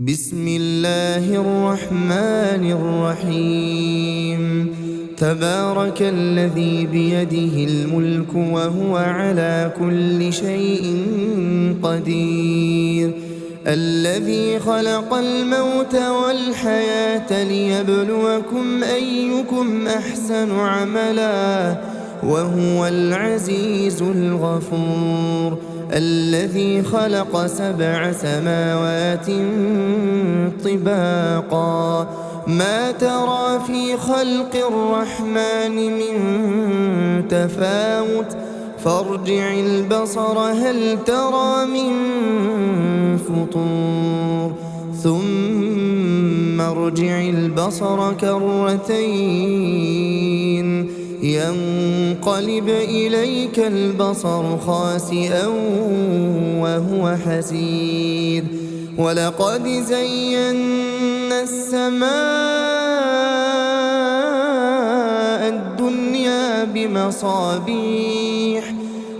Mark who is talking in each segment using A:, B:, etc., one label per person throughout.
A: بسم الله الرحمن الرحيم. تبارك الذي بيده الملك وهو على كل شيء قدير، الذي خلق الموت والحياة ليبلوكم أيكم أحسن عملا وهو العزيز الغفور، الذي خلق 7 سماوات طباقا ما ترى في خلق الرحمن من تفاوت فارجع البصر هل ترى من فطور ثم ارجع البصر كرتين ينقلب إليك البصر خاسئا وهو حسير، ولقد زينا السماء الدنيا بمصابيح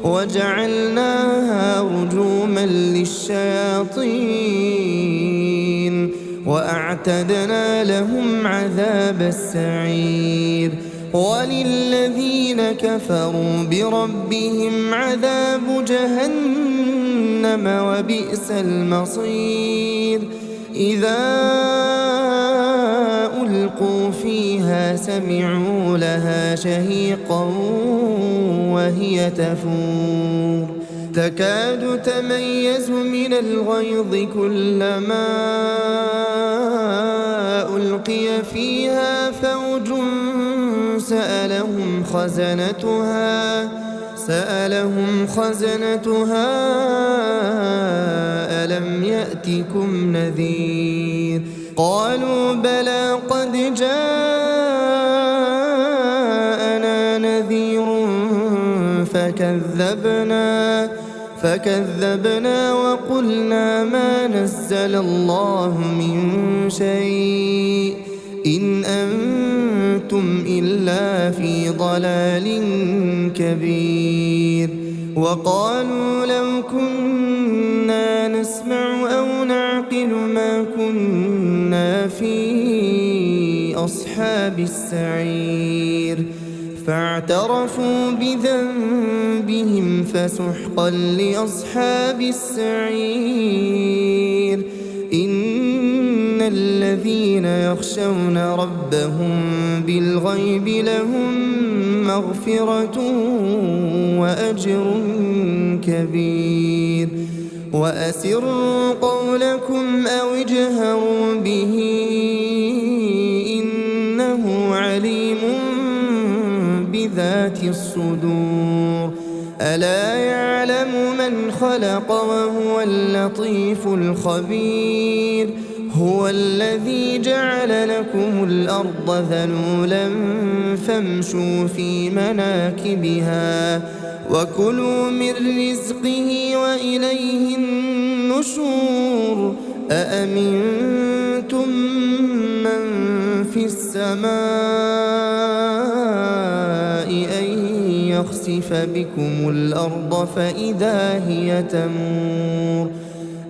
A: وجعلناها رجوما للشياطين وأعتدنا لهم عذاب السعير، وللذين كفروا بربهم عذاب جهنم وبئس المصير. إذا ألقوا فيها سمعوا لها شهيقا وهي تفور تكاد تميز من الغيظ كلما ألقي فيها فوج سألهم خزنتها ألم يأتكم نذير؟ قالوا بلى قد جاءنا نذير فكذبنا وقلنا ما نزل الله من شيء إن أنتم إلا في ضلال كبير. وقالوا لو كنا نسمع أو نعقل ما كنا في أصحاب السعير، فاعترفوا بذنبهم فسحقا لأصحاب السعير. إن الذين يخشون ربهم بالغيب لهم مغفرة وأجر كبير. وأسروا قولكم أو اجهروا به إنه عليم بذات الصدور. ألا يعلم من خلق وهو اللطيف الخبير. هو الذي جعل لكم الأرض ذلولا فامشوا في مناكبها وكلوا من رزقه وإليه النشور. أأمنتم من في السماء أن يخسف بكم الأرض فإذا هي تمور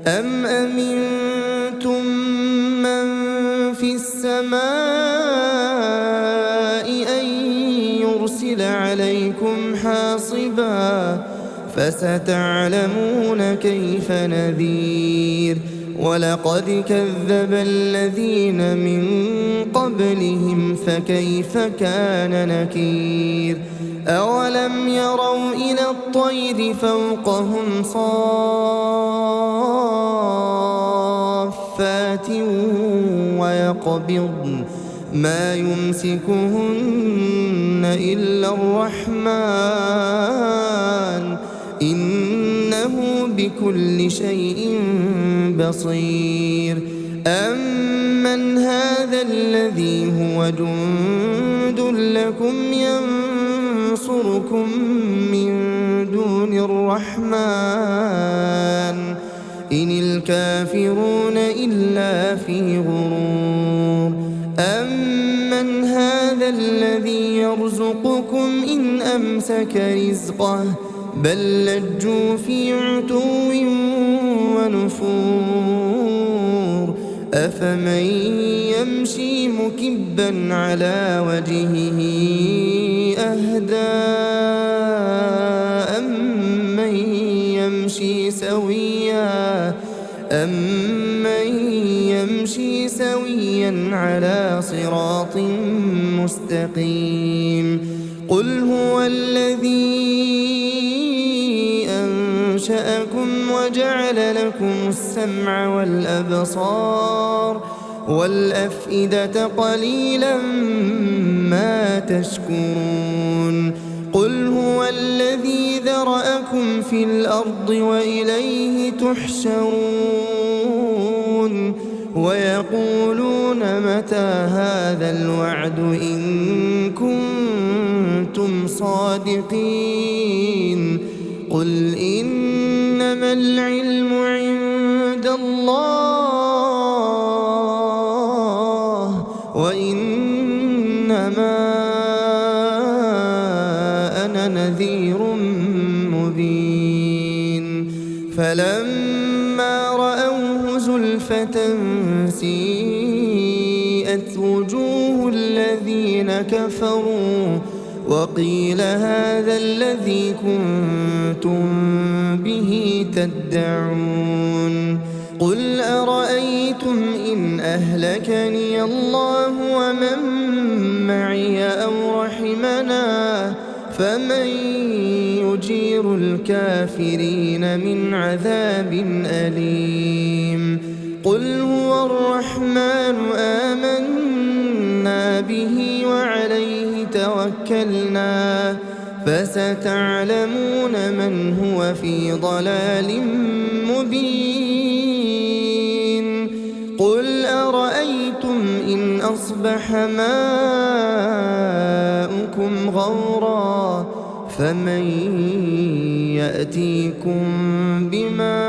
A: أم أمنتم من في السماء أن يرسل عليكم حاصبا فستعلمون كيف نذير. ولقد كذب الذين من قبلهم فكيف كان نكير. أولم يروا إلى الطير فوقهم صافات ويقبضن ما يمسكهن إلا الرحمن إنه بكل شيء بصير. أمن هذا الذي هو جند لكم ينصركم من دون الرحمن إن الكافرون إلا في غرور. أمن هذا الذي يرزقكم إن أمسك رزقه بل لجوا في عتو ونفور. أفمن يمشي مكبا على وجهه أهدى أمن يمشي سويا على صراط مستقيم قل هو الذي أنشأكم وجعل لكم السمع والأبصار والأفئدة قليلا ما تشكرون قل هو الذي ذرأكم في الأرض وإليه تحشرون ويقولون متى هذا الوعد إن كنتم صادقين قل إنما العلم عند الله وإنما أنا نذير مبين فلما رأوه زلفة سيئت وجوه الذين كفروا وقيل هذا الذي كنتم به تدعون قل أرأيتم إن أهلكني الله ومن معي أو رحمنا فمن يجير الكافرين من عذاب أليم قل هو الرحمن آمنا به وعليه توكلنا فستعلمون من هو في ضلال مبين قل أرأيتم إن أصبح ماؤكم غورا فمن يأتيكم بماء